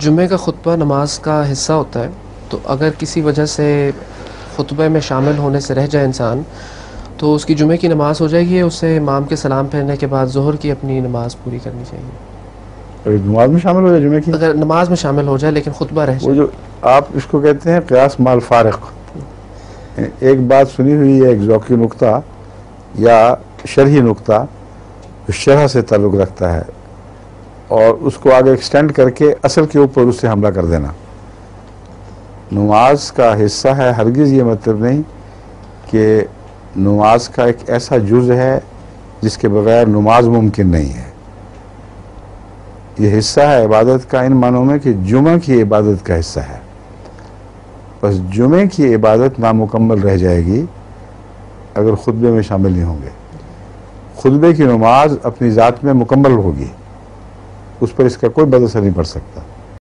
जुमे का खुतबा नमाज का हिस्सा होता है, तो अगर किसी वजह से खुतबे में शामिल होने से रह जाए इंसान, तो उसकी जुमे की नमाज हो जाएगी या उसे इमाम के सलाम फेरने के बाद ज़ोहर की अपनी नमाज पूरी करनी चाहिए? अगर नमाज में शामिल हो जाए जुमे की, अगर नमाज में शामिल हो जाए लेकिन खुतबा रह वो जाए। जो आप इसको कहते हैं क़ियास माल फारिक, एक बात सुनी हुई है, एक ज़ौक़ी नुक्ता या शरही नुक्ता जो शरह से ताल्लुक़ रखता है और उसको आगे एक्सटेंड करके असल के ऊपर उससे हमला कर देना। नमाज का हिस्सा है, हरगिज़ ये मतलब नहीं कि नमाज का एक ऐसा जुज़ है जिसके बगैर नमाज मुमकिन नहीं है। ये हिस्सा है इबादत का इन मानों में कि जुमे की इबादत का हिस्सा है। बस जुमे की इबादत नामुकम्मल रह जाएगी अगर खुतबे में शामिल नहीं होंगे। खुतबे की नमाज अपनी ज़ात में मुकम्मल होगी, उस पर इसका कोई बदअसर नहीं पड़ सकता।